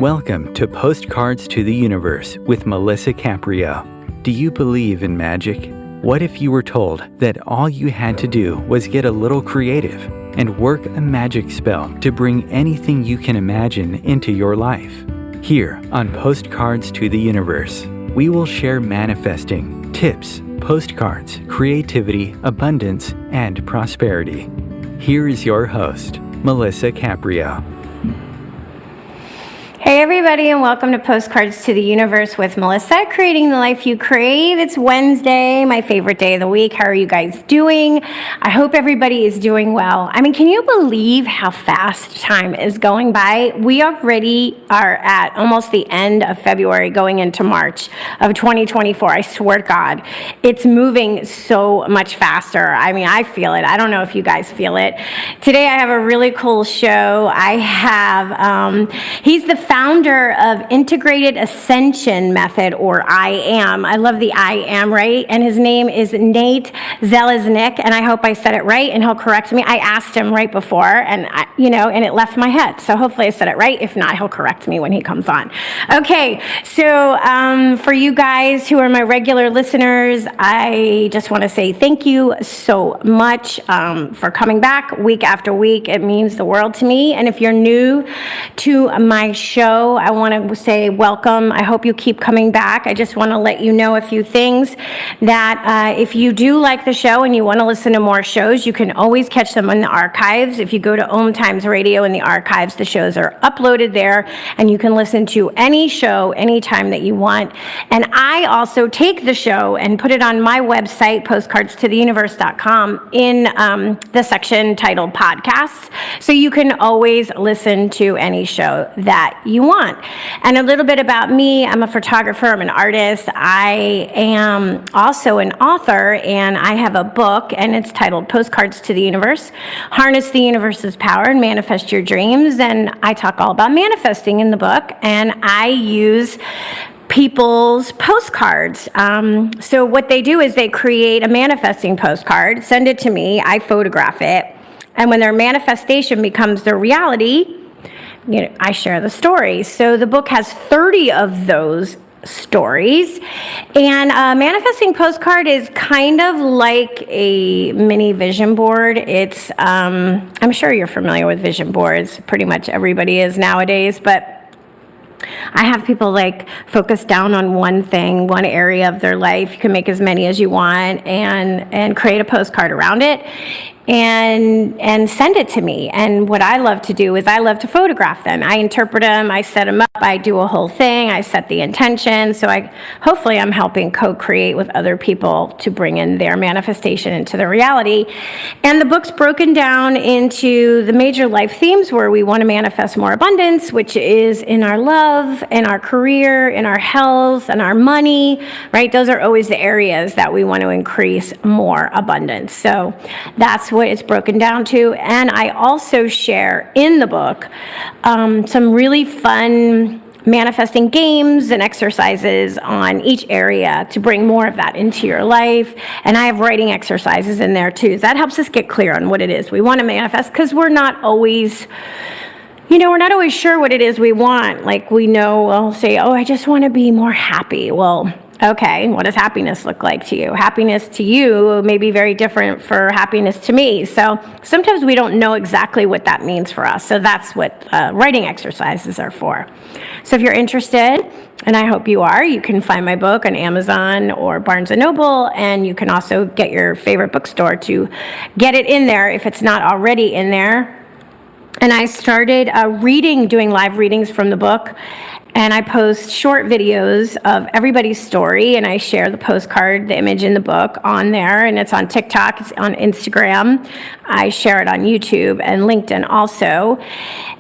Welcome to Postcards to the Universe with Melissa Caprio. Do you believe in magic? What if you were told that all you had to do was get a little creative and work a magic spell to bring anything you can imagine into your life? Here on Postcards to the Universe, we will share manifesting, tips, postcards, creativity, abundance, and prosperity. Here is your host, Melissa Caprio. Hey everybody, and welcome to Postcards to the Universe with Melissa, creating the life you crave. It's Wednesday, my favorite day of the week. How are you guys doing? I hope everybody is doing well. I mean, can you believe how fast time is going by? We already are at almost the end of February, going into March of 2024. I swear to God, it's moving so much faster. I mean, I feel it. I don't know if you guys feel it. Today I have a really cool show. I have, he's the founder of Integrated Ascension Method, or I love the I am, right? And his name is Nate Zeleznick, and I hope I said it right, and he'll correct me. I asked him right before, and and it left my head. So hopefully I said it right. If not, he'll correct me when he comes on. Okay, so for you guys who are my regular listeners, I just want to say thank you so much for coming back week after week. It means the world to me. And if you're new to my show, I want to say welcome. I hope you keep coming back. I just want to let you know a few things that if you do like the show and you want to listen to more shows, you can always catch them in the archives. If you go to Om Times Radio in the archives, the shows are uploaded there, and you can listen to any show anytime that you want. And I also take the show and put it on my website, postcardstotheuniverse.com, in the section titled podcasts, so you can always listen to any show that you want. And a little bit about me: I'm a photographer, I'm an artist, I am also an author, and I have a book, and it's titled Postcards to the Universe: Harness the Universe's Power and Manifest Your Dreams. And I talk all about manifesting in the book, and I use people's postcards. So what they do is they create a manifesting postcard, send it to me, I photograph it, and when their manifestation becomes their reality, I share the stories. So the book has 30 of those stories, and a manifesting postcard is kind of like a mini vision board. It's I'm sure you're familiar with vision boards. Pretty much everybody is nowadays, but I have people focus down on one thing, one area of their life. You can make as many as you want and create a postcard around it and send it to me. And what I love to do is I love to photograph them. I interpret them, I set them up, I do a whole thing, I set the intention. So hopefully I'm helping co-create with other people to bring in their manifestation into their reality. And the book's broken down into the major life themes where we want to manifest more abundance, which is in our love, in our career, in our health, and our money, right? Those are always the areas that we want to increase more abundance. So that's what it's broken down to. And I also share in the book some really fun manifesting games and exercises on each area to bring more of that into your life. And I have writing exercises in there too. That helps us get clear on what it is we want to manifest, because we're not always sure what it is we want. We'll say, I just want to be more happy. Well, okay, what does happiness look like to you? Happiness to you may be very different for happiness to me. So sometimes we don't know exactly what that means for us. So that's what writing exercises are for. So if you're interested, and I hope you are, you can find my book on Amazon or Barnes & Noble, and you can also get your favorite bookstore to get it in there if it's not already in there. And I started doing live readings from the book. And I post short videos of everybody's story, and I share the postcard, the image in the book on there, and it's on TikTok, it's on Instagram. I share it on YouTube and LinkedIn also.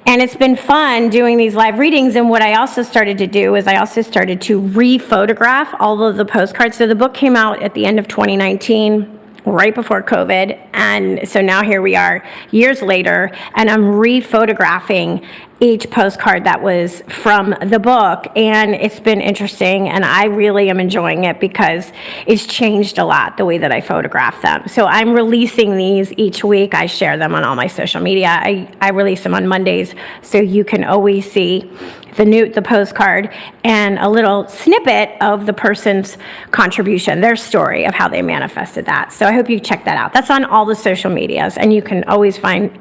And it's been fun doing these live readings. And what I also started to do is I also started to re-photograph all of the postcards. So the book came out at the end of 2019. Right before COVID, and so now here we are years later, and I'm re-photographing each postcard that was from the book, and it's been interesting, and I really am enjoying it because it's changed a lot the way that I photograph them. So I'm releasing these each week. I share them on all my social media. I release them on Mondays, so you can always see the postcard, and a little snippet of the person's contribution, their story of how they manifested that. So I hope you check that out. That's on all the social medias, and you can always find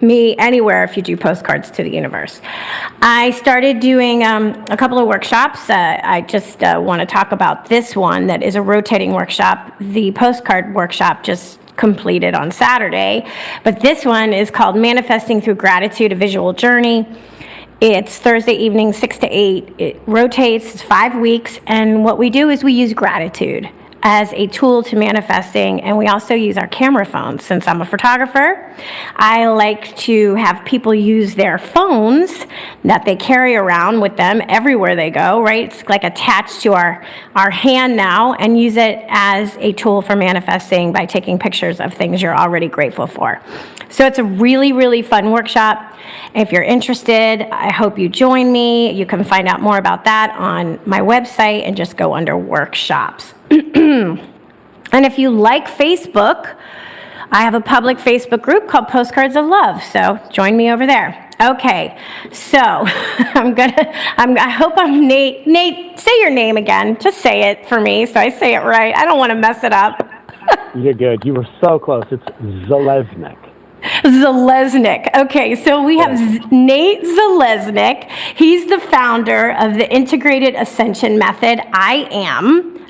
me anywhere if you do postcards to the universe. I started doing a couple of workshops. I just want to talk about this one that is a rotating workshop. The postcard workshop just completed on Saturday, but this one is called Manifesting Through Gratitude, a Visual Journey. It's Thursday evening, 6 to 8. It rotates, it's 5 weeks, and what we do is we use gratitude as a tool to manifesting, and we also use our camera phones. Since I'm a photographer, I like to have people use their phones that they carry around with them everywhere they go, right? It's like attached to our hand now, and use it as a tool for manifesting by taking pictures of things you're already grateful for. So it's a really, really fun workshop. If you're interested, I hope you join me. You can find out more about that on my website and just go under workshops. And if you like Facebook, I have a public Facebook group called Postcards of Love, so join me over there. Okay, so I hope I'm Nate. Nate, say your name again. Just say it for me so I say it right. I don't want to mess it up. You're good. You were so close. It's Zeleznick. Zeleznick. Okay, so we have Nate Zeleznick. He's the founder of the Integrated Ascension Method,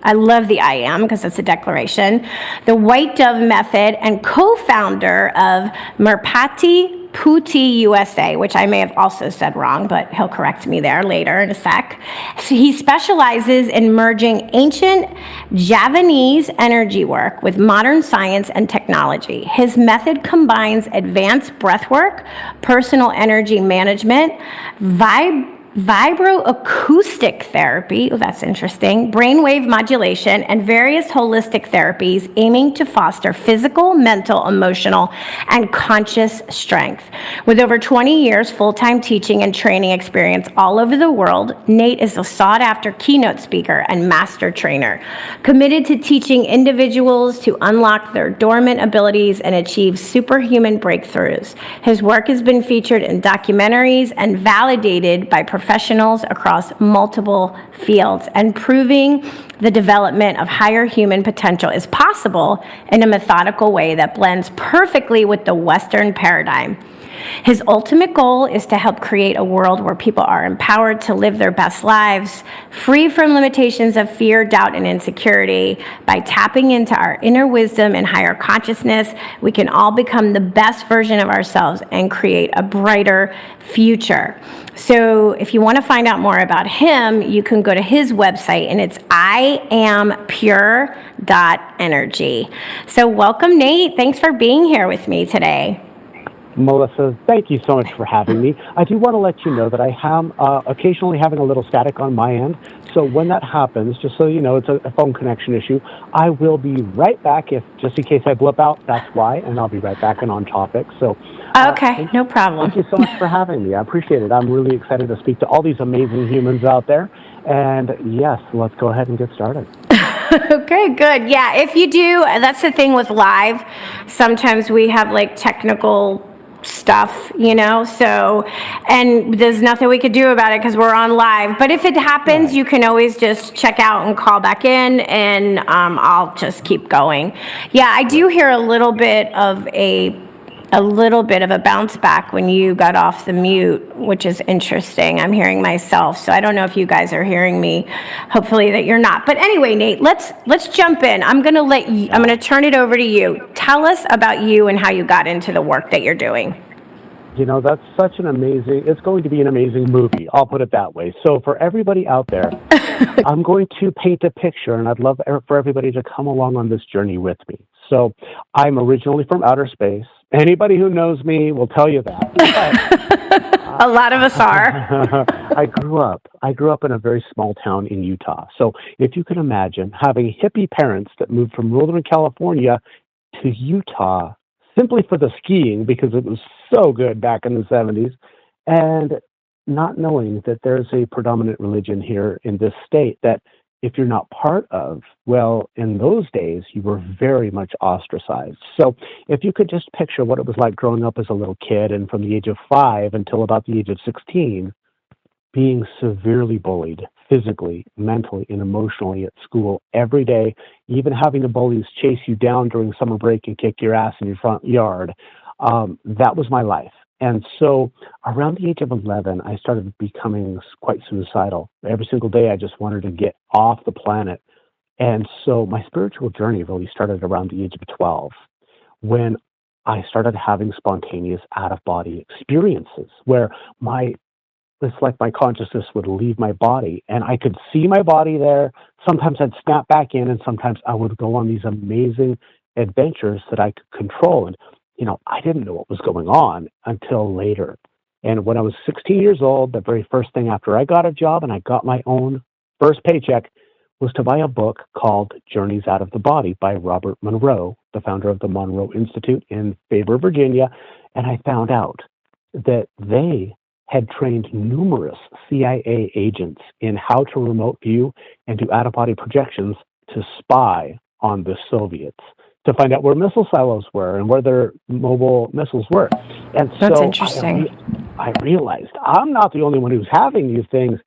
I love the I am because it's a declaration. The White Dove Method, and co-founder of Merpati Putih USA, which I may have also said wrong, but he'll correct me there later in a sec. So he specializes in merging ancient Javanese energy work with modern science and technology. His method combines advanced breathwork, personal energy management, vibroacoustic therapy, that's interesting, brainwave modulation, and various holistic therapies aiming to foster physical, mental, emotional, and conscious strength. With over 20 years full-time teaching and training experience all over the world, Nate is a sought-after keynote speaker and master trainer, committed to teaching individuals to unlock their dormant abilities and achieve superhuman breakthroughs. His work has been featured in documentaries and validated by professionals across multiple fields, and proving the development of higher human potential is possible in a methodical way that blends perfectly with the Western paradigm. His ultimate goal is to help create a world where people are empowered to live their best lives, free from limitations of fear, doubt, and insecurity. By tapping into our inner wisdom and higher consciousness, we can all become the best version of ourselves and create a brighter future. So if you want to find out more about him, you can go to his website, and it's iampure.energy. So welcome, Nate. Thanks for being here with me today. Melissa, thank you so much for having me. I do want to let you know that I am occasionally having a little static on my end. So when that happens, just so you know, it's a phone connection issue. I will be right back. Just in case I blip out, that's why, and I'll be right back and on topic. So okay, no problem. Thank you so much for having me. I appreciate it. I'm really excited to speak to all these amazing humans out there. And yes, let's go ahead and get started. Okay, good. Yeah, if you do, that's the thing with live. Sometimes we have like technical stuff, so, and there's nothing we could do about it because we're on live. But if it happens, you can always just check out and call back in, and I'll just keep going. Yeah, I do hear a little bit of a bounce back when you got off the mute, which is interesting. I'm hearing myself, so I don't know if you guys are hearing me. Hopefully that you're not. But anyway, Nate, let's jump in. I'm going to turn it over to you. Tell us about you and how you got into the work that you're doing. That's such it's going to be an amazing movie. I'll put it that way. So for everybody out there, I'm going to paint a picture, and I'd love for everybody to come along on this journey with me. So I'm originally from outer space. Anybody who knows me will tell you that. A lot of us are. I grew up in a very small town in Utah. So if you can imagine having hippie parents that moved from Northern California to Utah simply for the skiing because it was so good back in the 70s, and not knowing that there's a predominant religion here in this state that if you're not part of, well, in those days, you were very much ostracized. So if you could just picture what it was like growing up as a little kid, and from the age of 5 until about the age of 16, being severely bullied physically, mentally, and emotionally at school every day, even having the bullies chase you down during summer break and kick your ass in your front yard. That was my life. And so around the age of 11, I started becoming quite suicidal. Every single day, I just wanted to get off the planet. And so my spiritual journey really started around the age of 12, when I started having spontaneous out-of-body experiences where it's like my consciousness would leave my body and I could see my body there. Sometimes I'd snap back in, and sometimes I would go on these amazing adventures that I could control. And, I didn't know what was going on until later. And when I was 16 years old, the very first thing after I got a job and I got my own first paycheck was to buy a book called Journeys Out of the Body by Robert Monroe, the founder of the Monroe Institute in Faber, Virginia. And I found out that they had trained numerous CIA agents in how to remote view and do out-of-body projections to spy on the Soviets, to find out where missile silos were and where their mobile missiles were. And That's so interesting. I realized I'm not the only one who's having these things.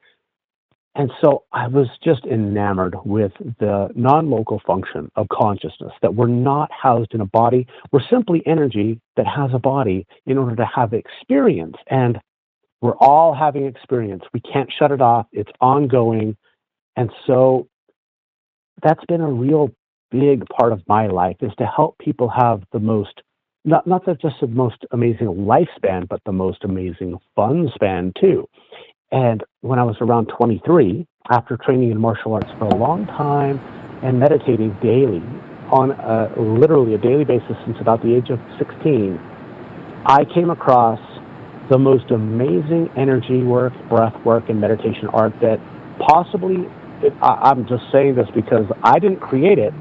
And so I was just enamored with the non-local function of consciousness, that we're not housed in a body. We're simply energy that has a body in order to have experience. And we're all having experience. We can't shut it off. It's ongoing. And so that's been a real big part of my life, is to help people have the most, not just the most amazing lifespan, but the most amazing fun span too. And when I was around 23, after training in martial arts for a long time and meditating daily on literally a daily basis since about the age of 16, I came across the most amazing energy work, breath work, and meditation art that possibly, I'm just saying this because I didn't create it,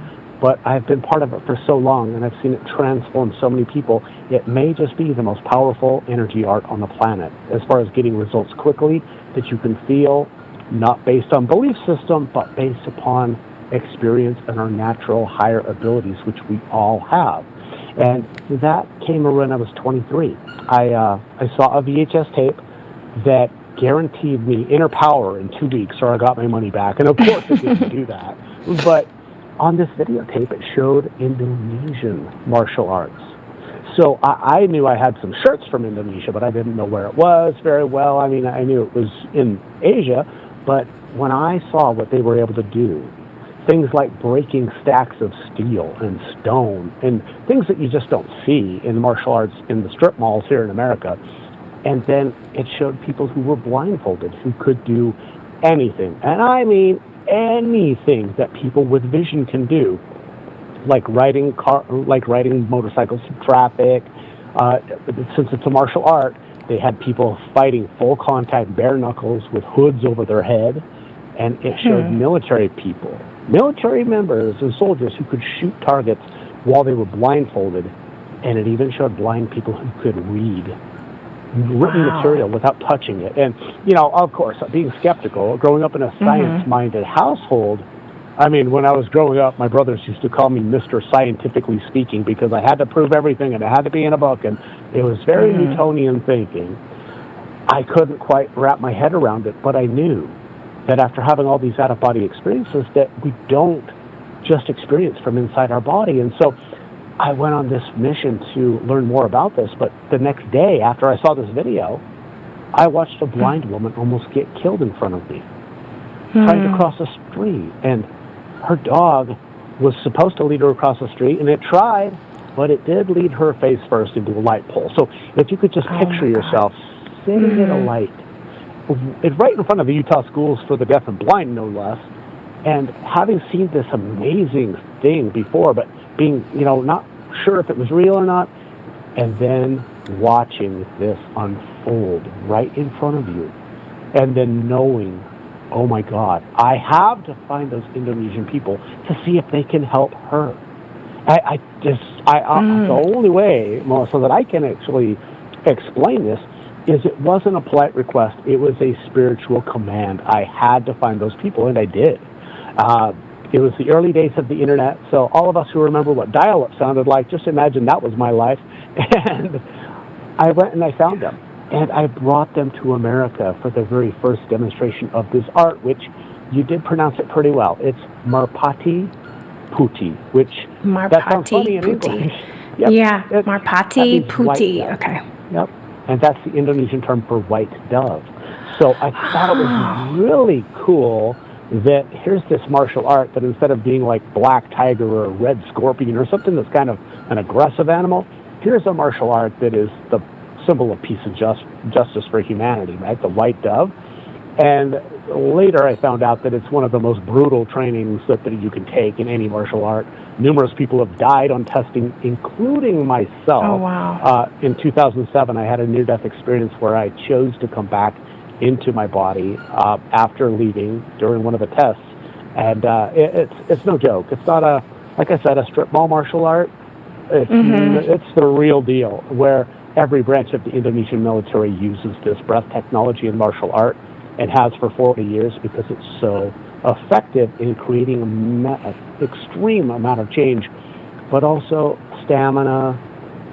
but I've been part of it for so long, and I've seen it transform so many people. It may just be the most powerful energy art on the planet, as far as getting results quickly that you can feel, not based on belief system, but based upon experience and our natural higher abilities, which we all have. And that came around when I was 23. I saw a VHS tape that guaranteed me inner power in 2 weeks, or I got my money back. And of course it didn't do that. But on this videotape, it showed Indonesian martial arts. So I knew I had some shirts from Indonesia, but I didn't know where it was very well. I mean, I knew it was in Asia, but when I saw what they were able to do, things like breaking stacks of steel and stone and things that you just don't see in martial arts in the strip malls here in America. And then it showed people who were blindfolded, who could do anything. And I mean anything that people with vision can do, like riding motorcycles in traffic. Since it's a martial art, they had people fighting full contact bare knuckles with hoods over their head. And it showed military people, military members and soldiers who could shoot targets while they were blindfolded. And it even showed blind people who could read written material without touching it. And, of course, being skeptical, growing up in a science-minded household, I mean, when I was growing up, my brothers used to call me Mr. Scientifically Speaking, because I had to prove everything and it had to be in a book. And it was very Newtonian thinking. I couldn't quite wrap my head around it, but I knew that after having all these out-of-body experiences, that we don't just experience from inside our body. And so I went on this mission to learn more about this. But the next day, after I saw this video, I watched a blind woman almost get killed in front of me, trying to cross a street. And her dog was supposed to lead her across the street, and it tried, but it did lead her face first into a light pole. So if you could just picture yourself sitting at a light, it's right in front of the Utah Schools for the Deaf and Blind, no less, and having seen this amazing thing before, but being, not sure if it was real or not, and then watching this unfold right in front of you, and then knowing, oh my God, I have to find those Indonesian people to see if they can help her. The only way, Melissa, that I can actually explain this is it wasn't a polite request. It was a spiritual command. I had to find those people, and I did. It was the early days of the internet, so all of us who remember what dial-up sounded like, just imagine that was my life. And I went and I found them. And I brought them to America for the very first demonstration of this art, which you did pronounce it pretty well. It's Merpati Putih, which that sounds funny in English. Yep. Yeah, Merpati Putih. Okay. Yep. And that's the Indonesian term for white dove. So I thought it was really cool that here's this martial art that instead of being like black tiger or red scorpion or something that's kind of an aggressive animal, here's a martial art that is the symbol of peace and justice for humanity, right? The white dove. And later I found out that it's one of the most brutal trainings that you can take in any martial art. Numerous people have died on testing, including myself. Oh, wow. In 2007, I had a near-death experience where I chose to come back into my body after leaving during one of the tests. And it's no joke. It's not like I said, a strip mall martial art. It's the real deal, where every branch of the Indonesian military uses this breath technology in martial art and has for 40 years because it's so effective in creating an extreme amount of change, but also stamina,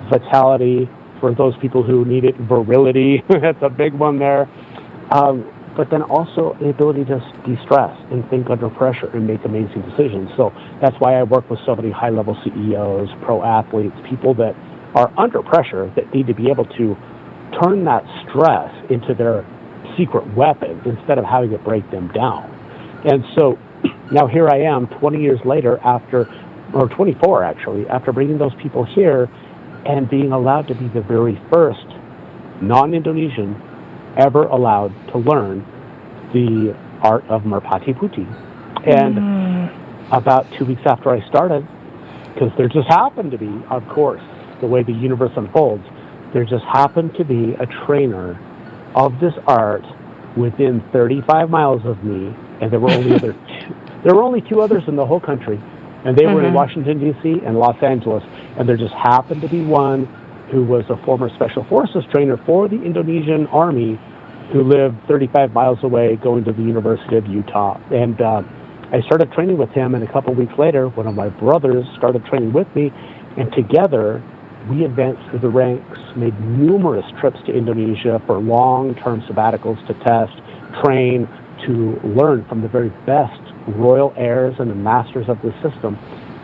vitality, for those people who need it, virility, that's a big one there, but then also the ability to de-stress and think under pressure and make amazing decisions. So that's why I work with so many high-level CEOs, pro athletes, people that are under pressure that need to be able to turn that stress into their secret weapon instead of having it break them down. And so now here I am 20 years later or 24 actually, after bringing those people here and being allowed to be the very first non-Indonesian ever allowed to learn the art of Merpati Putih. And about 2 weeks after I started, because there just happened to be, of course, the way the universe unfolds, there just happened to be a trainer of this art within 35 miles of me, and there were only two others in the whole country, and they were in Washington, D.C. and Los Angeles, and there just happened to be one who was a former Special Forces trainer for the Indonesian Army who lived 35 miles away going to the University of Utah. And I started training with him, and a couple weeks later, one of my brothers started training with me, and together we advanced through the ranks, made numerous trips to Indonesia for long-term sabbaticals to test, train, to learn from the very best royal heirs and the masters of the system,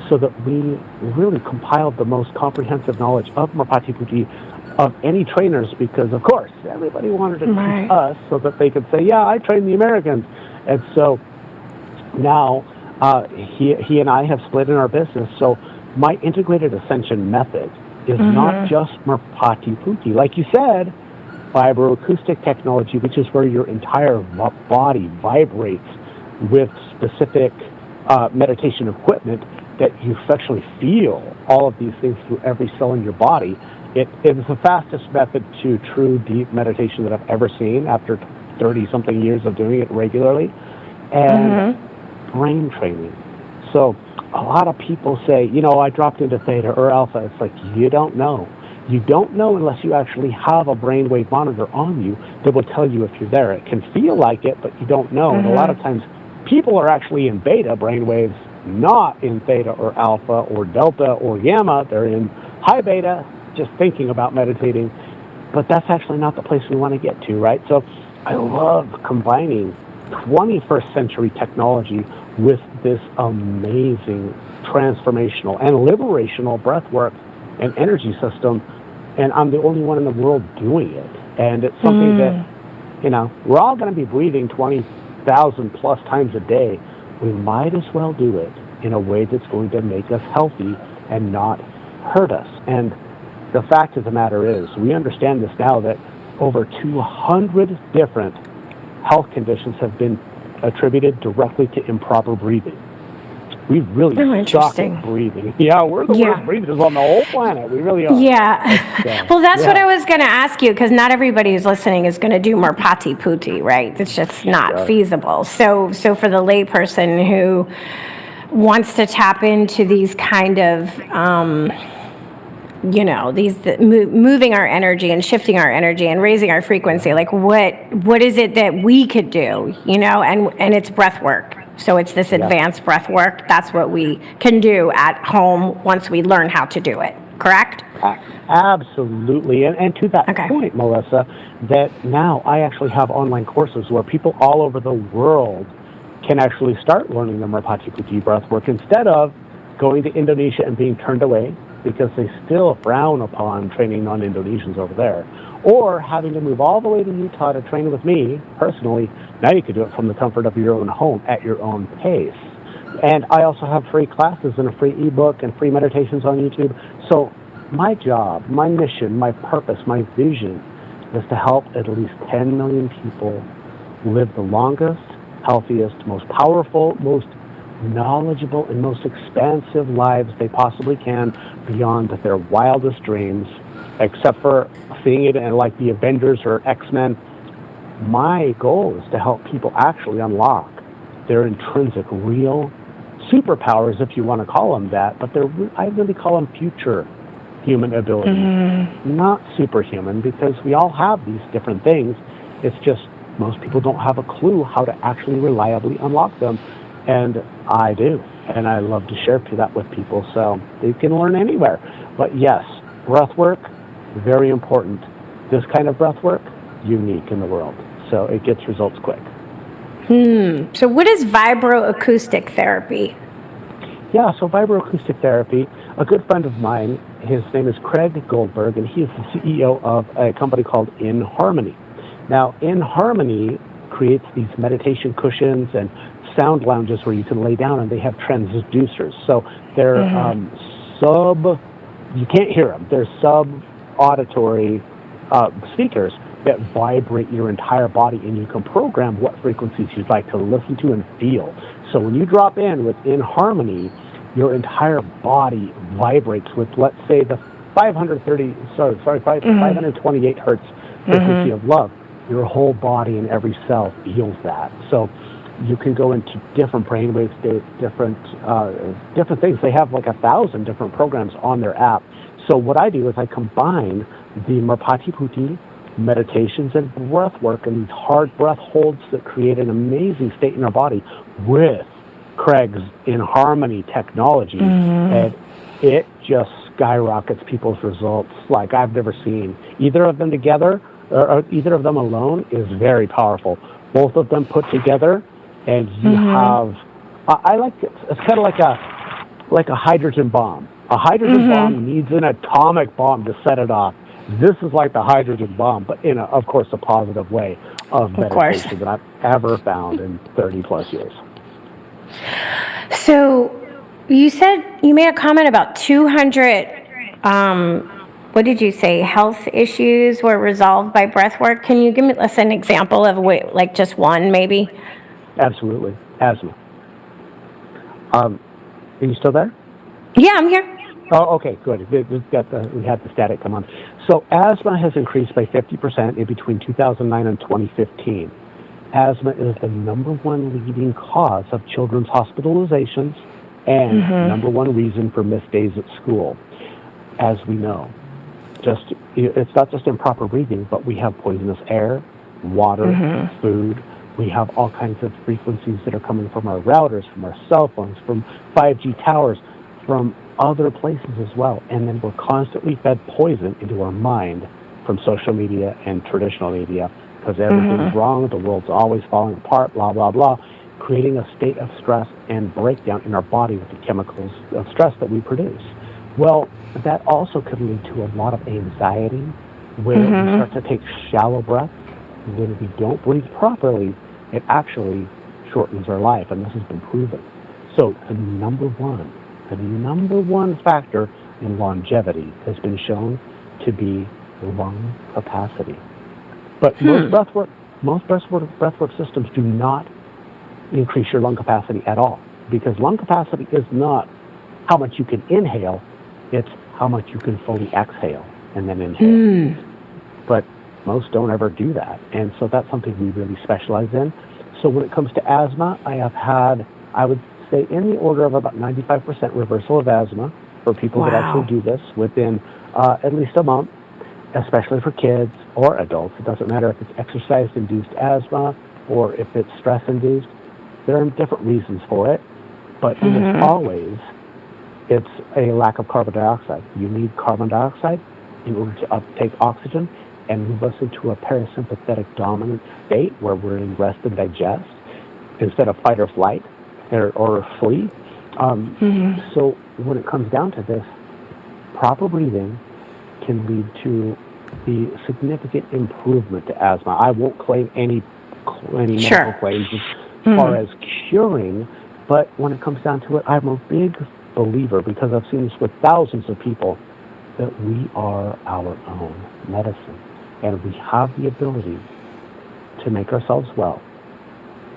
so that we really compiled the most comprehensive knowledge of Merpati Putih of any trainers, because, of course, everybody wanted to teach us so that they could say, yeah, I trained the Americans. And so now he and I have split in our business. So my Integrated Ascension Method is not just Merpati Putih. Like you said, vibroacoustic technology, which is where your entire body vibrates with specific meditation equipment, that you actually feel all of these things through every cell in your body. It is the fastest method to true deep meditation that I've ever seen after 30-something years of doing it regularly. And brain training. So a lot of people say, I dropped into theta or alpha. It's like, you don't know. You don't know unless you actually have a brainwave monitor on you that will tell you if you're there. It can feel like it, but you don't know. And a lot of times people are actually in beta brainwaves, not in theta or alpha or delta or gamma. They're in high beta, just thinking about meditating. But that's actually not the place we want to get to, right? So I love combining 21st century technology with this amazing transformational and liberational breath work and energy system, and I'm the only one in the world doing it. And it's something that, we're all going to be breathing 20,000 plus times a day. We might as well do it in a way that's going to make us healthy and not hurt us. And the fact of the matter is, we understand this now, that over 200 different health conditions have been attributed directly to improper breathing. We really suck at breathing. Yeah, we're the worst breathers on the whole planet. We really are. Yeah. Well, that's what I was going to ask you, because not everybody who's listening is going to do Merpati Putih, right? It's just not feasible. So for the layperson who wants to tap into these kind of, moving our energy and shifting our energy and raising our frequency, like what is it that we could do, and it's breath work. So it's this advanced breath work. That's what we can do at home once we learn how to do it. correct? Absolutely. And to that Okay. point, Melissa, that now I actually have online courses where people all over the world can actually start learning the Merpati Putih breathwork instead of going to Indonesia and being turned away because they still frown upon training non-Indonesians over there, or having to move all the way to Utah to train with me personally. Now you can do it from the comfort of your own home at your own pace. And I also have free classes and a free ebook and free meditations on YouTube. So my job, my mission, my purpose, my vision is to help at least 10 million people live the longest, healthiest, most powerful, most knowledgeable, and most expansive lives they possibly can beyond their wildest dreams, except for seeing it in like the Avengers or X-Men. My goal is to help people actually unlock their intrinsic real superpowers, if you want to call them that, but I really call them future human abilities, not superhuman, because we all have these different things. It's just most people don't have a clue how to actually reliably unlock them, and I do, and I love to share that with people, so they can learn anywhere. But yes, breath work, very important. This kind of breath work, unique in the world, so it gets results quick. So what is vibroacoustic therapy? Yeah, so vibroacoustic therapy, a good friend of mine, his name is Craig Goldberg, and he is the CEO of a company called In Harmony. Now, In Harmony creates these meditation cushions and sound lounges where you can lay down, and they have transducers. So they're you can't hear them. They're sub-auditory speakers that vibrate your entire body, and you can program what frequencies you'd like to listen to and feel. So when you drop in with In Harmony, your entire body vibrates with, let's say, the 528 hertz frequency of love. Your whole body and every cell feels that. So you can go into different brainwave states, different things. They have like 1,000 different programs on their app. So what I do is I combine the Merpati Putih meditations and breath work and these hard breath holds that create an amazing state in our body with Craig's In Harmony technology, and it just skyrockets people's results like I've never seen. Either of them together or either of them alone is very powerful. Both of them put together, and you have I like it. It's kind of like a hydrogen bomb. A hydrogen bomb needs an atomic bomb to set it off. This is like the hydrogen bomb, but in, of course, a positive way of meditation that I've ever found in 30 plus years. So you made a comment about 200, what did you say, health issues were resolved by breath work. Can you give us an example of like just one maybe? Absolutely. Asthma. Are you still there? Yeah, I'm here. Oh, okay, good. We had the static come on. So asthma has increased by 50% in between 2009 and 2015. Asthma is the number one leading cause of children's hospitalizations and number one reason for missed days at school. As we know, it's not just improper breathing, but we have poisonous air, water, food. We have all kinds of frequencies that are coming from our routers, from our cell phones, from 5G towers, from other places as well. And then we're constantly fed poison into our mind from social media and traditional media because everything's wrong, the world's always falling apart, blah, blah, blah, creating a state of stress and breakdown in our body with the chemicals of stress that we produce. Well, that also could lead to a lot of anxiety where we start to take shallow breaths. When we don't breathe properly, it actually shortens our life, and this has been proven. So the number one factor in longevity has been shown to be lung capacity. But most breathwork systems do not increase your lung capacity at all, because lung capacity is not how much you can inhale, it's how much you can fully exhale and then inhale. But most don't ever do that, and so that's something we really specialize in. So when it comes to asthma, I have had, I would say, in the order of about 95% reversal of asthma for people that actually do this within at least a month, especially for kids or adults. It doesn't matter if it's exercise-induced asthma or if it's stress-induced. There are different reasons for it, but it is always It's a lack of carbon dioxide. You need carbon dioxide in order to uptake oxygen and move us into a parasympathetic dominant state where we're in rest and digest instead of fight or flight or flee. So when it comes down to this, proper breathing can lead to the significant improvement to asthma. I won't claim any medical claims as far as curing, but when it comes down to it, I'm a big believer, because I've seen this with thousands of people, that we are our own medicine, and we have the ability to make ourselves well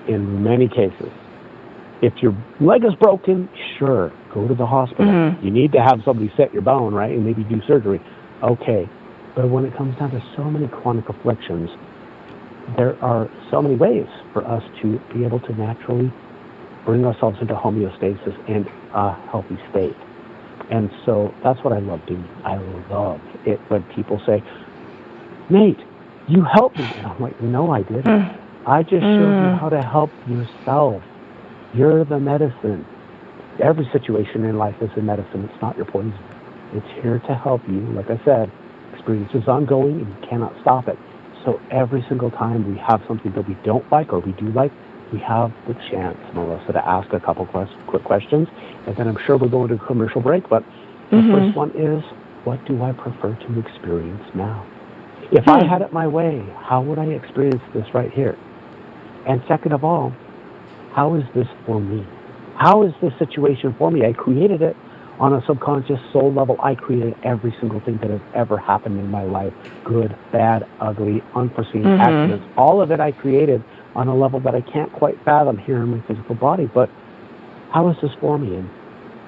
in many cases. If your leg is broken, sure, go to the hospital. You need to have somebody set your bone, right, and maybe do surgery. Okay, but when it comes down to so many chronic afflictions, there are so many ways for us to be able to naturally bring ourselves into homeostasis and a healthy state. And so that's what I love doing. I love it when people say, Nate, you helped me. And I'm like, no, I didn't. I just showed you how to help yourself. You're the medicine. Every situation in life is a medicine. It's not your poison. It's here to help you. Like I said, experience is ongoing and you cannot stop it. So every single time we have something that we don't like or we do like, we have the chance, Melissa, to ask a couple quick questions. And then I'm sure we'll go into a commercial break. But the first one is, what do I prefer to experience now? If I had it my way, how would I experience this right here? And second of all, how is this for me? How is this situation for me? I created it on a subconscious soul level. I created every single thing that has ever happened in my life. Good, bad, ugly, unforeseen accidents. All of it I created on a level that I can't quite fathom here in my physical body. But how is this for me? And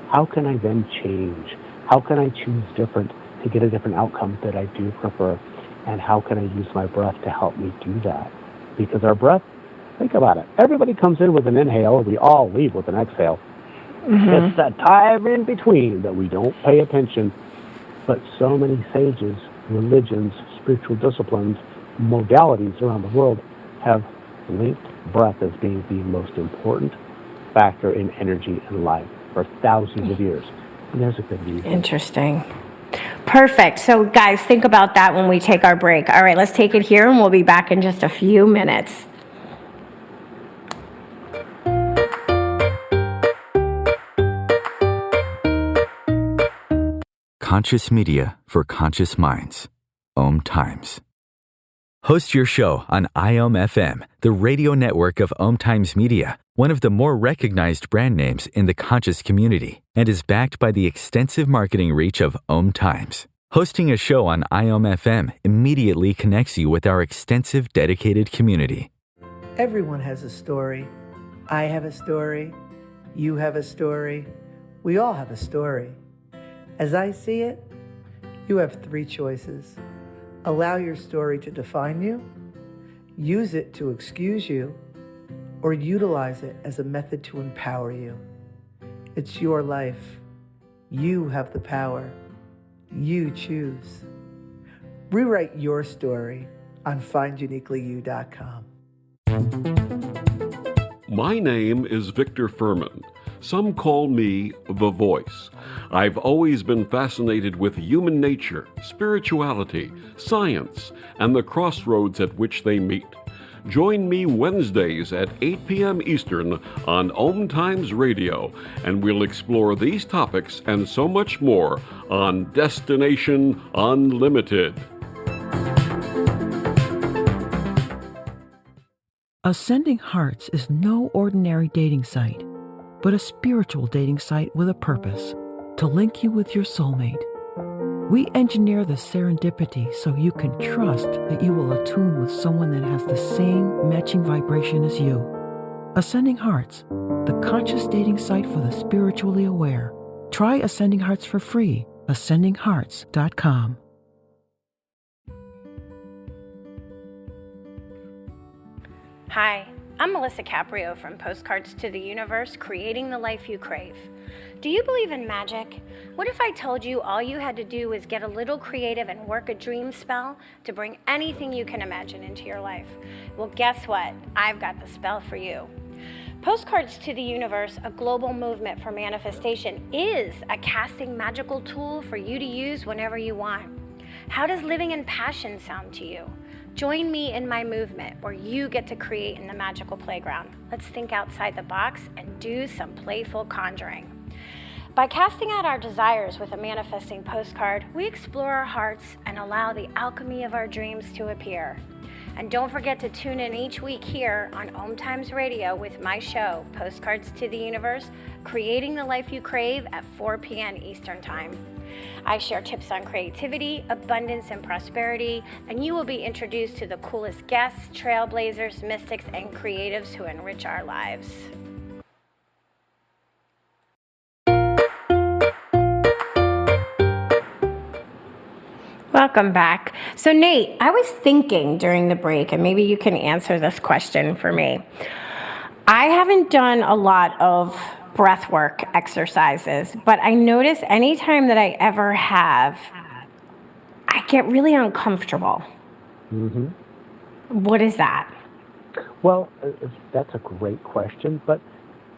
how can I then change? How can I choose different to get a different outcome that I do prefer? And how can I use my breath to help me do that? Because our breath, think about it. Everybody comes in with an inhale. We all leave with an exhale. It's that time in between that we don't pay attention. But so many sages, religions, spiritual disciplines, modalities around the world have linked breath as being the most important factor in energy and life for thousands of years. And there's a good reason. Interesting. Perfect. So guys, think about that when we take our break. All right, let's take it here and we'll be back in just a few minutes. Conscious media for conscious minds. Om Times. Host your show on IOM FM, the radio network of Om Times Media, one of the more recognized brand names in the conscious community, and is backed by the extensive marketing reach of Om Times. Hosting a show on IOM FM immediately connects you with our extensive dedicated community. Everyone has a story. I have a story. You have a story. We all have a story. As I see it, you have three choices. Allow your story to define you, use it to excuse you, or utilize it as a method to empower you. It's your life. You have the power. You choose. Rewrite your story on finduniquelyyou.com. My name is Victor Furman. Some call me the Voice. I've always been fascinated with human nature, spirituality, science, and the crossroads at which they meet. Join me Wednesdays at 8 p.m. Eastern on Om Times Radio, and we'll explore these topics and so much more on Destination Unlimited. Ascending Hearts is no ordinary dating site, but a spiritual dating site with a purpose, to link you with your soulmate. We engineer the serendipity so you can trust that you will attune with someone that has the same matching vibration as you. Ascending Hearts, the conscious dating site for the spiritually aware. Try Ascending Hearts for free, ascendinghearts.com. Hi, I'm Melissa Caprio from Postcards to the Universe, creating the life you crave. Do you believe in magic? What if I told you all you had to do was get a little creative and work a dream spell to bring anything you can imagine into your life? Well, guess what? I've got the spell for you. Postcards to the Universe, a global movement for manifestation, is a casting magical tool for you to use whenever you want. How does living in passion sound to you? Join me in my movement where you get to create in the magical playground. Let's think outside the box and do some playful conjuring. By casting out our desires with a manifesting postcard, we explore our hearts and allow the alchemy of our dreams to appear. And don't forget to tune in each week here on Om Times Radio with my show, Postcards to the Universe, Creating the Life You Crave at 4 p.m. Eastern Time. I share tips on creativity, abundance, and prosperity, and you will be introduced to the coolest guests, trailblazers, mystics, and creatives who enrich our lives. Welcome back. So Nate, I was thinking during the break, and maybe you can answer this question for me. I haven't done a lot of breathwork exercises, but I notice anytime that I ever have, I get really uncomfortable. Mm-hmm. What is that? Well, that's a great question, but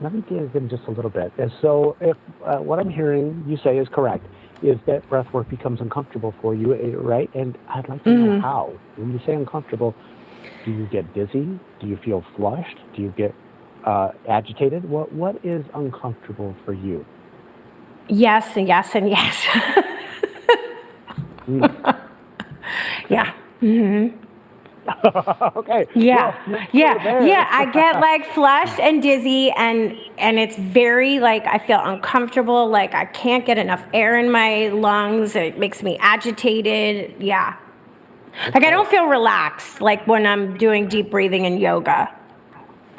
let me dig in just a little bit. And so if what I'm hearing you say is correct, is that breath work becomes uncomfortable for you, right? And I'd like to know how. When you say uncomfortable, do you get dizzy? Do you feel flushed? Do you get agitated? What is uncomfortable for you? Yes, and yes, and yes. Yeah. Mm-hmm. Okay. Yeah. Well, Yeah. I get like flushed and dizzy, and it's very like I feel uncomfortable, like I can't get enough air in my lungs. It makes me agitated. Yeah. Like I don't feel relaxed like when I'm doing deep breathing and yoga.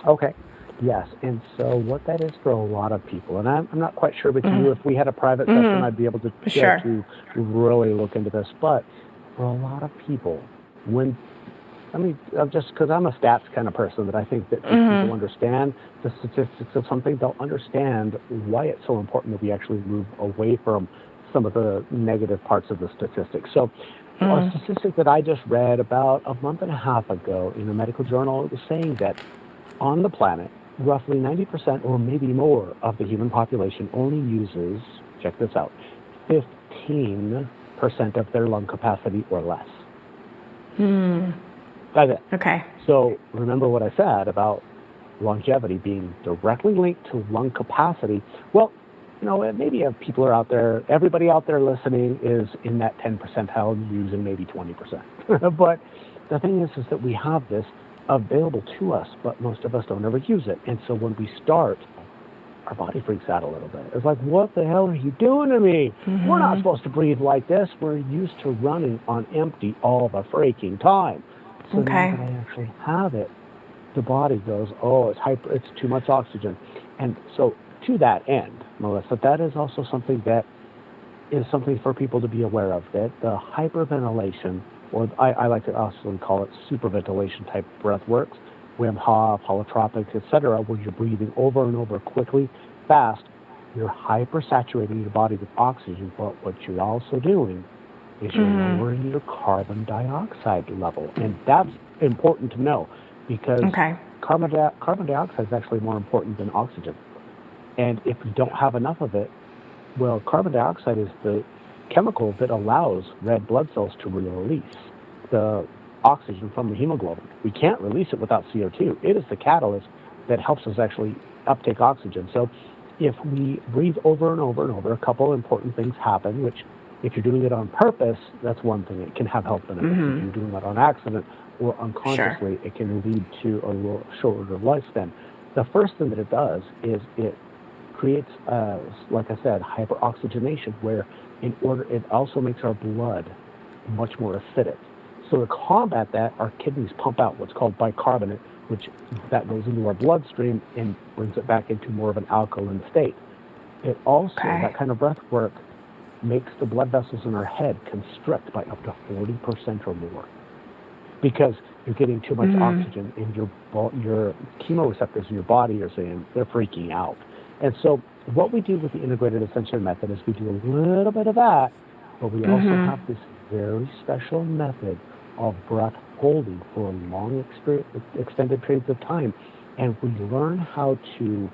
Okay. Yes. And so what that is for a lot of people, and I'm not quite sure with you, if we had a private session, I'd be able to Sure. to really look into this. But for a lot of people, just because I'm a stats kind of person, that I think that if people understand the statistics of something, they'll understand why it's so important that we actually move away from some of the negative parts of the statistics. So a statistic that I just read about a month and a half ago in a medical journal, it was saying that on the planet, roughly 90% or maybe more of the human population only uses, check this out, 15% of their lung capacity or less. That's it. Okay. So remember what I said about longevity being directly linked to lung capacity. Well, maybe if people are out there, everybody out there listening is in that 10 percentile using maybe 20%. But the thing is that we have this available to us, but most of us don't ever use it. And so when we start, our body freaks out a little bit. It's like, what the hell are you doing to me? We're not supposed to breathe like this. We're used to running on empty all the freaking time. So now that I actually have it, the body goes, it's too much oxygen. And so to that end, Melissa, that is also something that is something for people to be aware of, that the hyperventilation, or I like to also call it superventilation type breath works, Wim Hof, holotropics, etc., where you're breathing over and over quickly, fast, you're hypersaturating your body with oxygen, but what you're also doing is you're lowering your carbon dioxide level. And that's important to know because carbon dioxide is actually more important than oxygen. And if you don't have enough of it, well, carbon dioxide is the chemical that allows red blood cells to release the oxygen from the hemoglobin. We can't release it without CO2. It is the catalyst that helps us actually uptake oxygen. So if we breathe over and over and over, a couple important things happen, which if you're doing it on purpose, that's one thing. It can have health benefits. If you're doing it on accident or unconsciously, it can lead to a little shorter lifespan. The first thing that it does is it creates, like I said, hyperoxygenation, where it also makes our blood much more acidic. So to combat that, our kidneys pump out what's called bicarbonate, which that goes into our bloodstream and brings it back into more of an alkaline state. It also, that kind of breath work, makes the blood vessels in our head constrict by up to 40% or more, because you're getting too much oxygen, and your chemoreceptors in your body are saying they're freaking out. And so what we do with the Integrated Ascension Method is we do a little bit of that, but we also have this very special method of breath holding for long extended periods of time, And we learn how to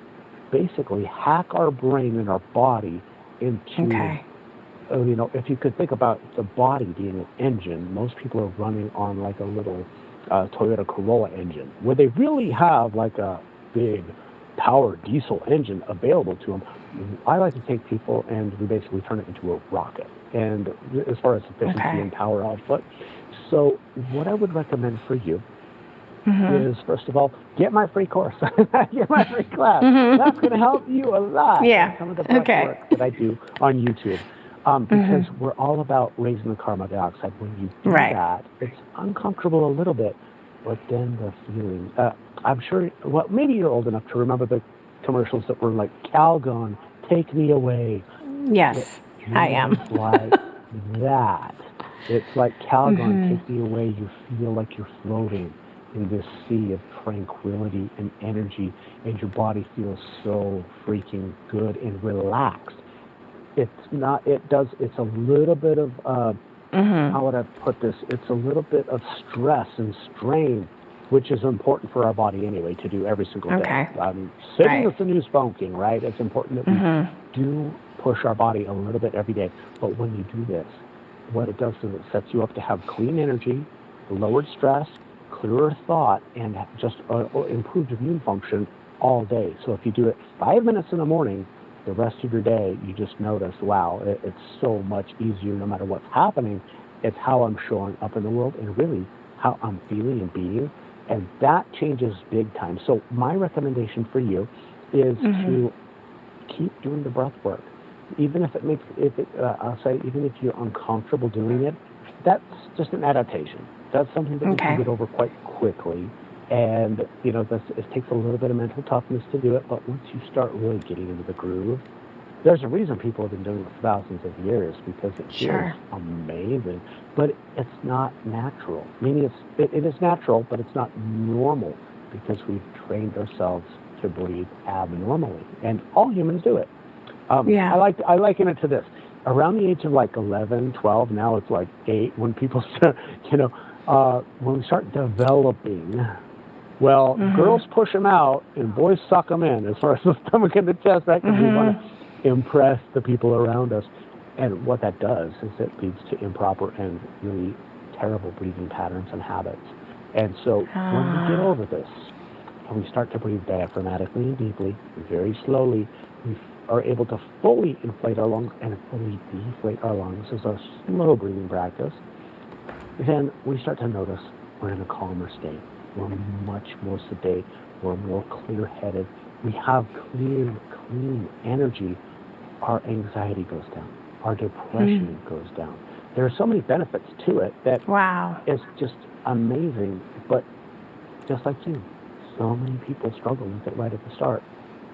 basically hack our brain and our body into, Okay. if you could think about the body being an engine, most people are running on like a little Toyota Corolla engine, where they really have like a big power diesel engine available to them. I like to take people and we basically turn it into a rocket. And as far as efficiency Okay. and power output, so what I would recommend for you Mm-hmm. is, first of all, get my free course, get my free class. That's going to help you a lot. Yeah. And some of the breath Okay. work that I do on YouTube, because we're all about raising the carbon dioxide. When you do Right. that, it's uncomfortable a little bit, but then the feeling. I'm sure. Well, maybe you're old enough to remember the commercials that were like Calgon, take me away. Yes, I am. It's like that. It's like Calgon, take me away. You feel like you're floating in this sea of tranquility and energy, and your body feels so freaking good and relaxed. It's not, it's a little bit of, how would I put this? It's a little bit of stress and strain, which is important for our body anyway to do every single day. Okay. Sitting Right. is the new smoking, right? It's important that we do push our body a little bit every day. But when you do this, what it does is it sets you up to have clean energy, lowered stress, clearer thought, and just improved immune function all day. So if you do it 5 minutes in the morning, the rest of your day, you just notice, wow, it's so much easier no matter what's happening. It's how I'm showing up in the world and really how I'm feeling and being. And that changes big time. So my recommendation for you is to keep doing the breath work. Even if it makes, I'll say, even if you're uncomfortable doing it, that's just an adaptation. That's something that you Okay. can get over quite quickly. And, it takes a little bit of mental toughness to do it, but once you start really getting into the groove, there's a reason people have been doing it for thousands of years, because it Sure. feels amazing. But it's not natural. Meaning it is natural, but it's not normal, because we've trained ourselves to breathe abnormally. And all humans do it. Yeah. I liken it to this. Around the age of like 11, 12, now it's like 8, when people start, when we start developing, well, girls push them out and boys suck them in as far as the stomach and the chest, right? Because we want to impress the people around us. And what that does is it leads to improper and really terrible breathing patterns and habits. And so when we get over this, and we start to breathe diaphragmatically and deeply, very slowly, we are able to fully inflate our lungs and fully deflate our lungs as a slow breathing practice. Then we start to notice we're in a calmer state. We're much more sedate. We're more clear-headed. We have clean energy. Our anxiety goes down. Our depression goes down. There are so many benefits to it that Wow. it's just amazing. But just like you, so many people struggle with it right at the start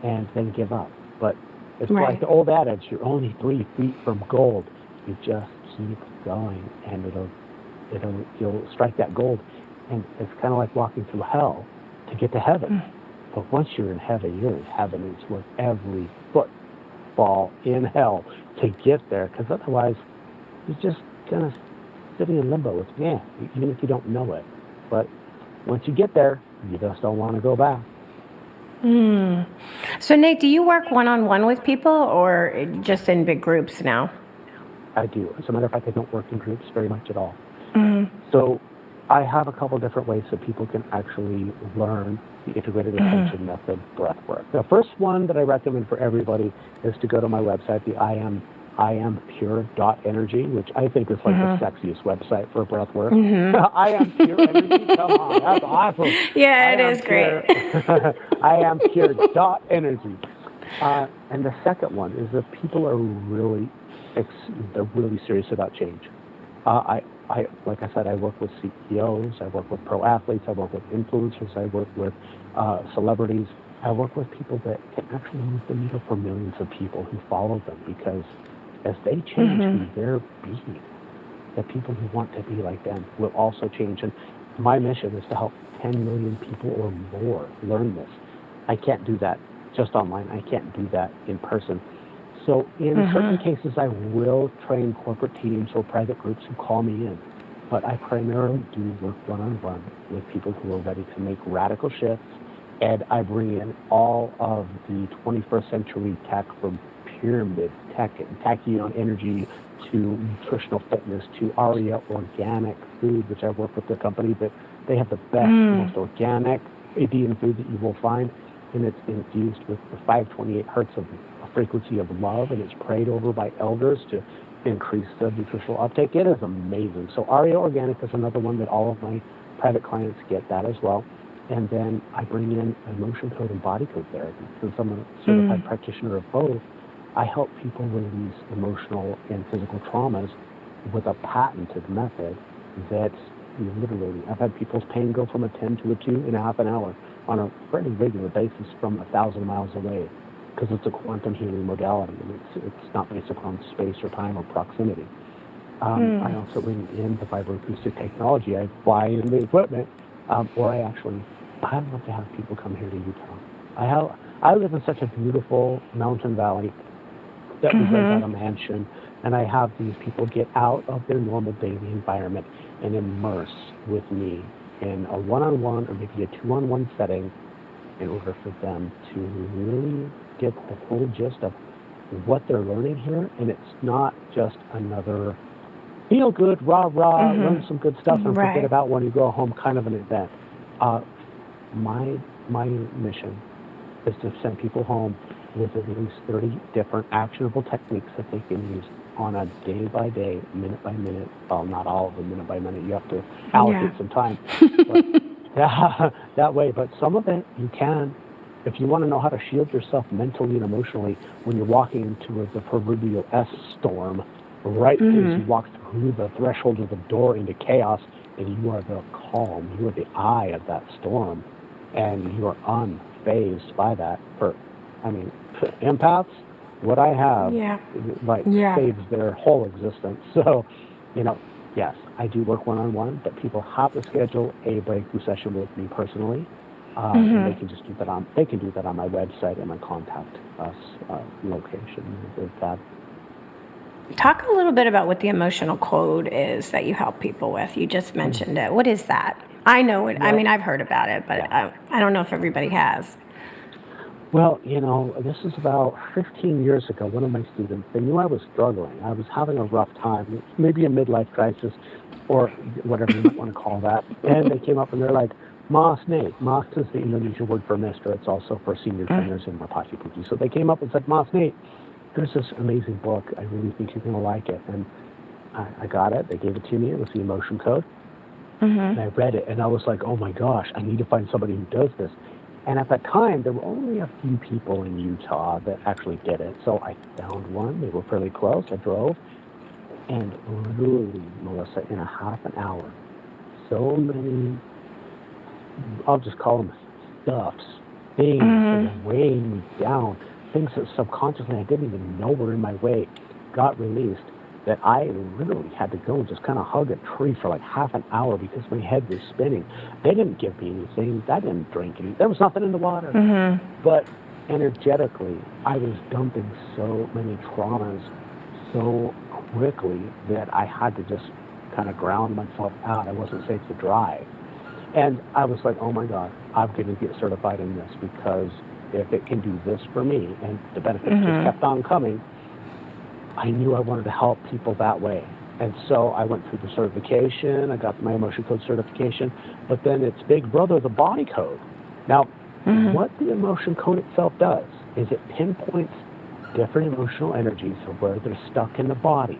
and then give up. But it's Right. like the old adage, you're only 3 feet from gold. You just keep going, and you'll strike that gold. And it's kind of like walking through hell to get to heaven. But once you're in heaven, you're in heaven. It's worth every footfall in hell to get there, because otherwise you're just kind of sitting in limbo. It's, even if you don't know it. But once you get there, you just don't want to go back. So Nate, do you work one-on-one with people or just in big groups now? I do. As a matter of fact, I don't work in groups very much at all. So I have a couple different ways that people can actually learn the Integrated Ascension Method breath work. The first one that I recommend for everybody is to go to my website, the I am pure.energy, which I think is like the sexiest website for breath work. I am pure energy. Come on, that's awesome. Yeah, it is great. I am pure.energy. And the second one is that people are they're really serious about change. Like I said, I work with CEOs, I work with pro athletes, I work with influencers, I work with celebrities. I work with people that can actually move the needle for millions of people who follow them, because as they change who they're being, the people who want to be like them will also change. And my mission is to help 10 million people or more learn this. I can't do that just online. I can't do that in person. So in certain cases, I will train corporate teams or private groups who call me in. But I primarily do work one-on-one with people who are ready to make radical shifts And I bring in all of the 21st century tech, from pyramid tech and tachyon energy to nutritional fitness to ARIA organic food, which I work with the company that they have the best, most organic Indian food that you will find. And it's infused with the 528 hertz of a frequency of love, and it's prayed over by elders to increase the nutritional uptake. It is amazing. So ARIA Organic is another one that all of my private clients get that as well. And then I bring in emotion code and body code therapy. Since I'm a certified practitioner of both, I help people release emotional and physical traumas with a patented method that literally, I've had people's pain go from a 10 to a 2 in a half an hour on a fairly regular basis from 1,000 miles away, because it's a quantum healing modality, and it's not based upon space or time or proximity. I also bring in the vibroacoustic technology. I fly in the equipment, or I'd love to have people come here to Utah. I live in such a beautiful mountain valley that we rent out a mansion, and I have these people get out of their normal daily environment and immerse with me in a one-on-one or maybe a two-on-one setting in order for them to really get the full gist of what they're learning here. And it's not just another feel good, rah-rah, learn some good stuff and forget about when you go home kind of an event. My mission is to send people home with at least 30 different actionable techniques that they can use on a day-by-day, minute-by-minute, well, not all of them minute by minute, you have to allocate some time. But, that way, but some of it you can, if you want to know how to shield yourself mentally and emotionally when you're walking into the proverbial S-storm, right as you walk through the threshold of the door into chaos, and you are the calm, you are the eye of that storm, and you are unfazed by that. For empaths, what I have saves their whole existence. So, yes, I do work one-on-one, but people have to schedule a breakthrough session with me personally. And they can just do that on my website and my contact us location with that. Talk a little bit about what the emotional code is that you help people with. You just mentioned it. What is that? I know it. Well, I've heard about it, but I don't know if everybody has. Well, this is about 15 years ago. One of my students, they knew I was struggling. I was having a rough time, maybe a midlife crisis, or whatever you might want to call that. And they came up and they're like, Mas Nate. Mas is the Indonesian word for mister. It's also for senior trainers in Merpati Putih. So they came up and said, Mas Nate, there's this amazing book. I really think you're going to like it. And I got it. They gave it to me. It was the emotion code. And I read it, and I was like, oh my gosh, I need to find somebody who does this. And at that time, there were only a few people in Utah that actually did it. So I found one. They were fairly close. I drove. And literally, Melissa, in a half an hour, so many, I'll just call them stuffs, things that were weighing me down, things that subconsciously I didn't even know were in my way, got released, that I literally had to go and just kind of hug a tree for like half an hour because my head was spinning. They didn't give me anything. I didn't drink anything. There was nothing in the water. But energetically, I was dumping so many traumas so quickly that I had to just kind of ground myself out. I wasn't safe to drive. And I was like, oh my God, I'm going to get certified in this, because if it can do this for me, and the benefits just kept on coming, I knew I wanted to help people that way. And so I went through the certification. I got my emotion code certification, but then it's big brother, the body code. Now, what the emotion code itself does is it pinpoints different emotional energies of where they're stuck in the body.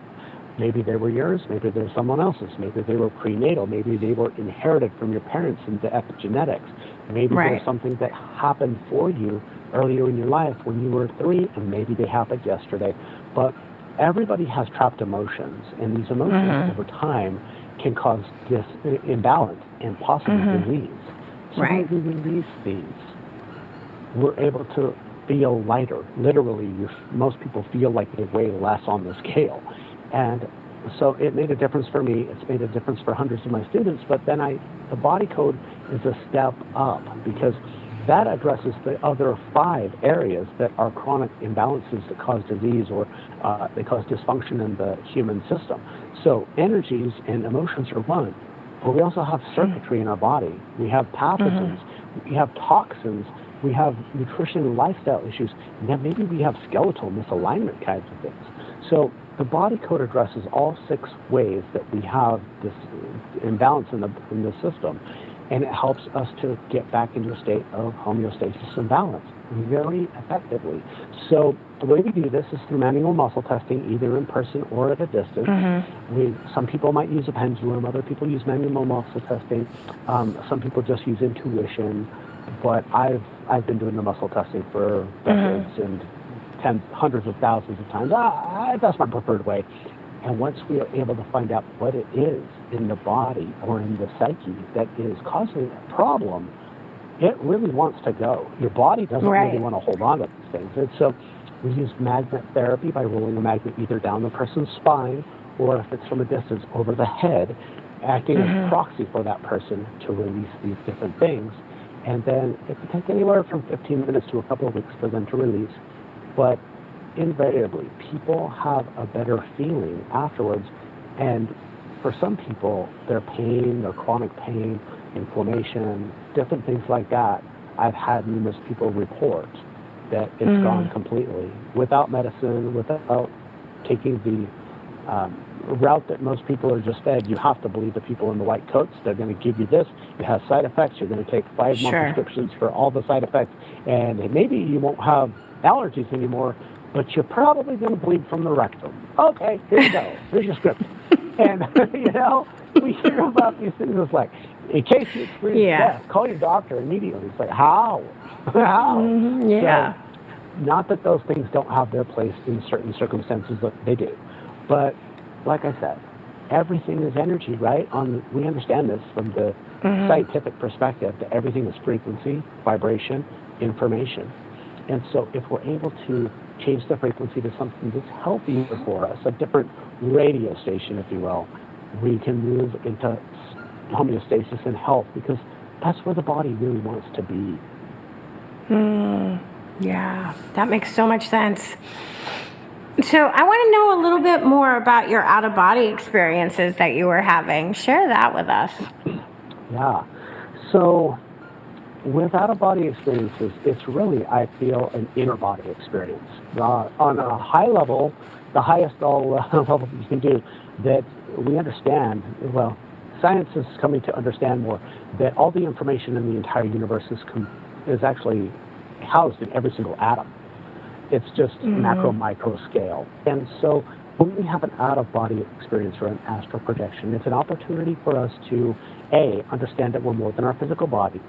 Maybe they were yours, maybe they're someone else's, maybe they were prenatal, maybe they were inherited from your parents into epigenetics. Maybe there's something that happened for you earlier in your life when you were 3, and maybe they happened yesterday. But everybody has trapped emotions, and these emotions over time can cause imbalance and possibly disease. So when we release these, we're able to feel lighter. Literally, most people feel like they weigh less on the scale. And so it made a difference for me. It's made a difference for hundreds of my students. But then the body code is a step up, because that addresses the other 5 areas that are chronic imbalances that cause disease, or they cause dysfunction in the human system. So energies and emotions are one, but we also have circuitry in our body. We have pathogens. we have toxins, we have nutrition and lifestyle issues, and then maybe we have skeletal misalignment kinds of things. So the body code addresses all 6 ways that we have this imbalance in the system, and it helps us to get back into a state of homeostasis and balance very effectively. So the way we do this is through manual muscle testing, either in person or at a distance. Some people might use a pendulum, other people use manual muscle testing, some people just use intuition, but I've been doing the muscle testing for decades and hundreds of thousands of times. That's my preferred way. And once we are able to find out what it is in the body or in the psyche that is causing a problem, it really wants to go. Your body doesn't really want to hold on to these things. And so we use magnet therapy by rolling a magnet either down the person's spine or, if it's from a distance, over the head, acting as proxy for that person to release these different things. And then it can take anywhere from 15 minutes to a couple of weeks for them to release. But invariably, people have a better feeling afterwards. And for some people, their pain, their chronic pain, inflammation, different things like that, I've had numerous people report that it's gone completely without medicine, without taking the route that most people are just fed. You have to believe the people in the white coats. They're going to give you this. It has side effects. You're going to take 5-month prescriptions for all the side effects, and maybe you won't have allergies anymore, but you're probably going to bleed from the rectum. Okay, here you go. Here's your script. And, we hear about these things. It's like, in case you experience death, call your doctor immediately. It's like, how? How? So, not that those things don't have their place in certain circumstances, but they do. But, like I said, everything is energy, right? We understand this from the scientific perspective, that everything is frequency, vibration, information. And so if we're able to change the frequency to something that's healthier for us, a different radio station, if you will, we can move into homeostasis and health, because that's where the body really wants to be. Yeah, that makes so much sense. So I want to know a little bit more about your out-of-body experiences that you were having. Share that with us. Yeah. So with out-of-body experiences, it's really, I feel, an inner-body experience. On a high level, the highest level you can do, that we understand, well, science is coming to understand more, that all the information in the entire universe is actually housed in every single atom. It's just macro, micro scale. And so when we have an out-of-body experience or an astral projection, it's an opportunity for us to, A, understand that we're more than our physical body,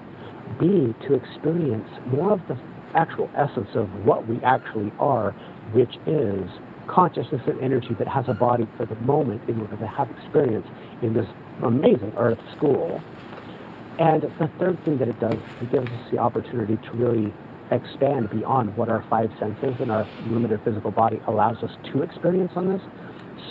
B, to experience more of the actual essence of what we actually are, which is consciousness and energy that has a body for the moment in order to have experience in this amazing earth school. And the third thing that it does, it gives us the opportunity to really expand beyond what our 5 senses and our limited physical body allows us to experience on this,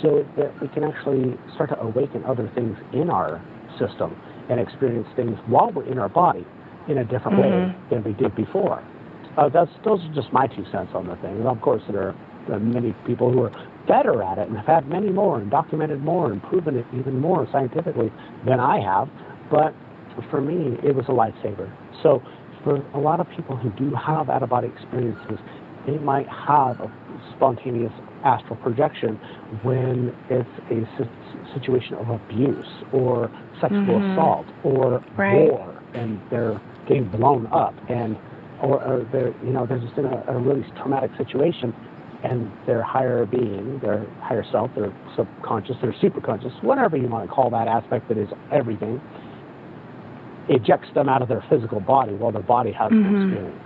so that we can actually start to awaken other things in our system and experience things while we're in our body in a different way than we did before. Those are just my 2 cents on the thing. And of course, there are many people who are better at it and have had many more and documented more and proven it even more scientifically than I have. But for me, it was a lifesaver. So for a lot of people who do have out-of-body experiences, they might have a spontaneous astral projection when it's a situation of abuse or sexual assault or war, and they're getting blown up, and or they're they're just in a really traumatic situation, and their higher being, their higher self, their subconscious, their superconscious, whatever you want to call that aspect that is everything, ejects them out of their physical body while their body has the experience.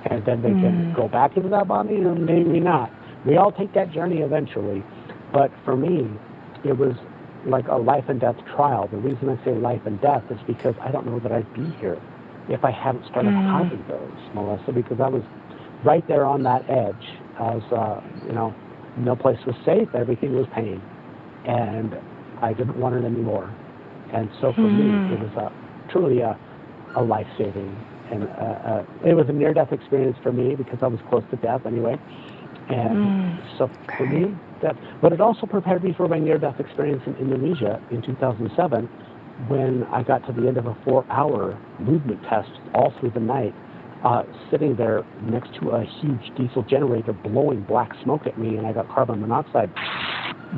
And then they can go back into that body, or maybe not. We all take that journey eventually. But for me, it was like a life and death trial. The reason I say life and death is because I don't know that I'd be here if I hadn't started having those, Melissa, because I was right there on that edge. As no place was safe. Everything was pain. And I didn't want it anymore. And so for me, it was truly a life-saving, and it was a near-death experience for me because I was close to death anyway. And so for me, but it also prepared me for my near-death experience in Indonesia in 2007, when I got to the end of a 4-hour movement test all through the night, sitting there next to a huge diesel generator blowing black smoke at me, and I got carbon monoxide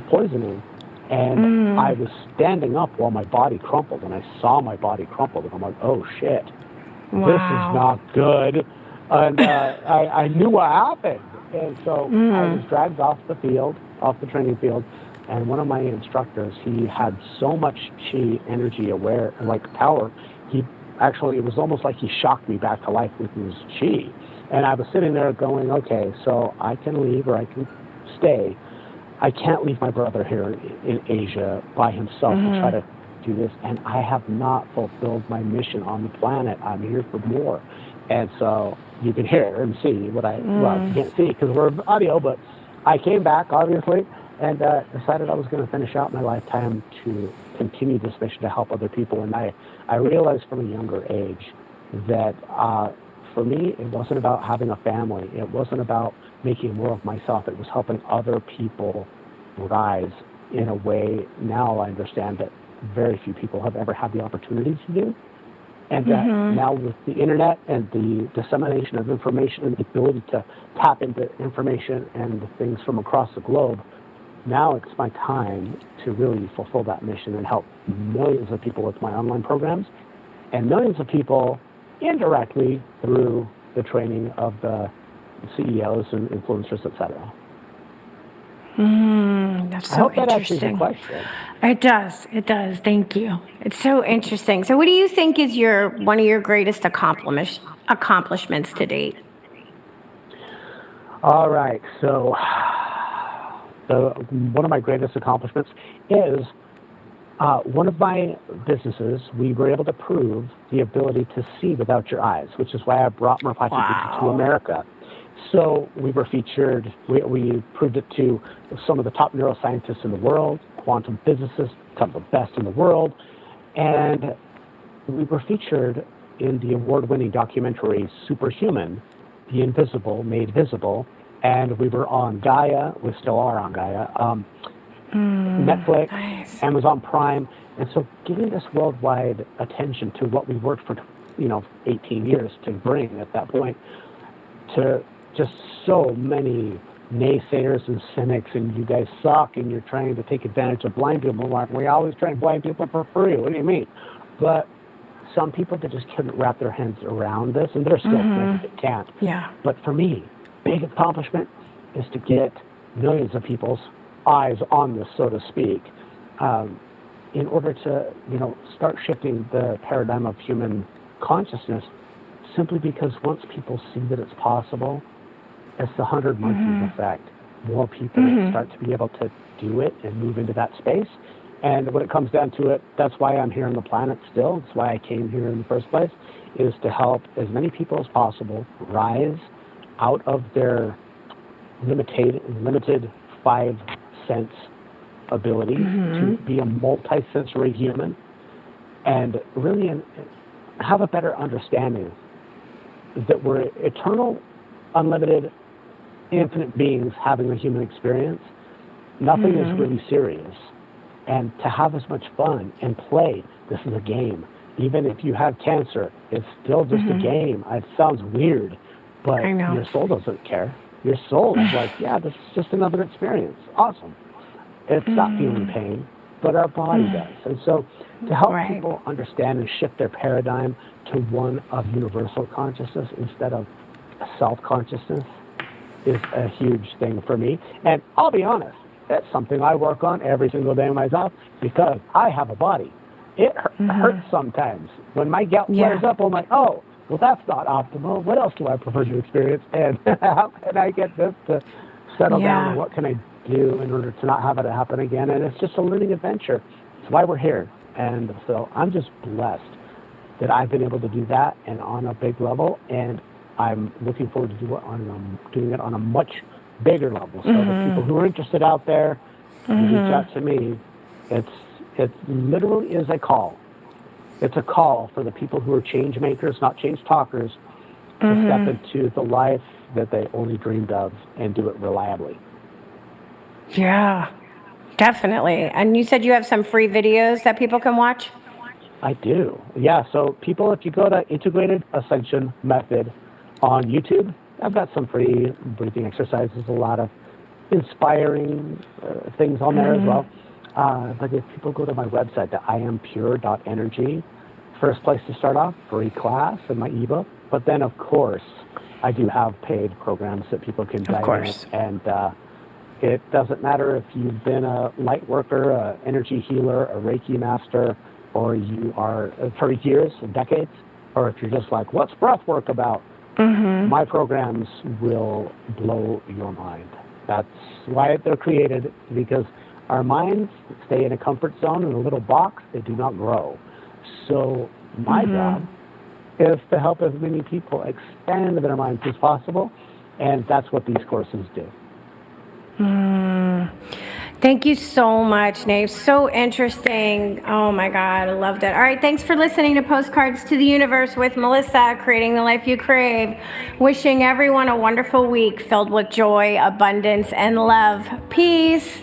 poisoning. And I was standing up while my body crumpled, and I saw my body crumple, and I'm like, oh, shit, this is not good. And I knew what happened. And so I was dragged off the training field, and one of my instructors, he had so much chi energy power, it was almost like he shocked me back to life with his chi. And I was sitting there going, okay, so I can leave or I can stay. I can't leave my brother here in Asia by himself to try to do this, and I have not fulfilled my mission on the planet. I'm here for more. And so you can hear and see well, you can't see because we're audio, but I came back, obviously, and decided I was going to finish out my lifetime to continue this mission to help other people. And I realized from a younger age that for me, it wasn't about having a family. It wasn't about making more of myself. It was helping other people rise in a way now I understand that very few people have ever had the opportunity to do. And that now with the internet and the dissemination of information and the ability to tap into information and the things from across the globe, now it's my time to really fulfill that mission and help millions of people with my online programs and millions of people indirectly through the training of the CEOs and influencers, etc. That's so that answers your interesting. question. It does. Thank you. It's so interesting. So what do you think is one of your greatest accomplishments to date? All right, so one of my greatest accomplishments is one of my businesses. We were able to prove the ability to see without your eyes, which is why I brought Merpati Putih to America. So we were featured, we proved it to some of the top neuroscientists in the world, quantum physicists, some of the best in the world, and we were featured in the award-winning documentary Superhuman, The Invisible Made Visible, and we were on Gaia, we still are on Gaia, Netflix, Nice. Amazon Prime, and so giving this worldwide attention to what we worked for 18 years to bring at that point to just so many naysayers and cynics, and you guys suck, and you're trying to take advantage of blind people. We always try and blind people for free. What do you mean? But some people that just couldn't wrap their heads around this, and they're still thinking they can't. Yeah. But for me, big accomplishment is to get millions of people's eyes on this, so to speak, in order to start shifting the paradigm of human consciousness. Simply because once people see that it's possible, it's the 100 monkeys effect. More people start to be able to do it and move into that space. And when it comes down to it, that's why I'm here on the planet still. That's why I came here in the first place, is to help as many people as possible rise out of their limited 5 sense ability to be a multi-sensory human and really have a better understanding that we're eternal, unlimited, infinite beings having a human experience. Nothing is really serious. And to have as much fun and play, this is a game. Even if you have cancer, it's still just a game. It sounds weird, but your soul doesn't care. Your soul is like, yeah, this is just another experience. Awesome. It's not feeling pain, but our body does. And so to help people understand and shift their paradigm to one of universal consciousness instead of self-consciousness is a huge thing for me. And I'll be honest, that's something I work on every single day myself because I have a body. It hurts sometimes. When my gout flares up, I'm like, oh, well, that's not optimal. What else do I prefer to experience? And how can I get this to settle down? And what can I do in order to not have it happen again? And it's just a learning adventure. It's why we're here. And so I'm just blessed that I've been able to do that and on a big level. And I'm looking forward to doing it on a much bigger level. So the people who are interested out there, reach out to me. It literally is a call. It's a call for the people who are change makers, not change talkers, to step into the life that they only dreamed of and do it reliably. Yeah, definitely. And you said you have some free videos that people can watch? I do. Yeah. So people, if you go to Integrated Ascension Method on YouTube, I've got some free breathing exercises, a lot of inspiring things on there as well. But if people go to my website, the iampure.energy, first place to start off, free class and my ebook. But then, of course, I do have paid programs that people can dive in. And it doesn't matter if you've been a light worker, an energy healer, a Reiki master, or you are for years and decades, or if you're just like, what's breath work about? My programs will blow your mind. That's why they're created, because our minds stay in a comfort zone in a little box. They do not grow. So my job is to help as many people expand their minds as possible, and that's what these courses do. Thank you so much, Nave. So interesting. Oh my God, I loved it. All right, thanks for listening to Postcards to the Universe with Melissa, creating the life you crave. Wishing everyone a wonderful week filled with joy, abundance, and love. Peace.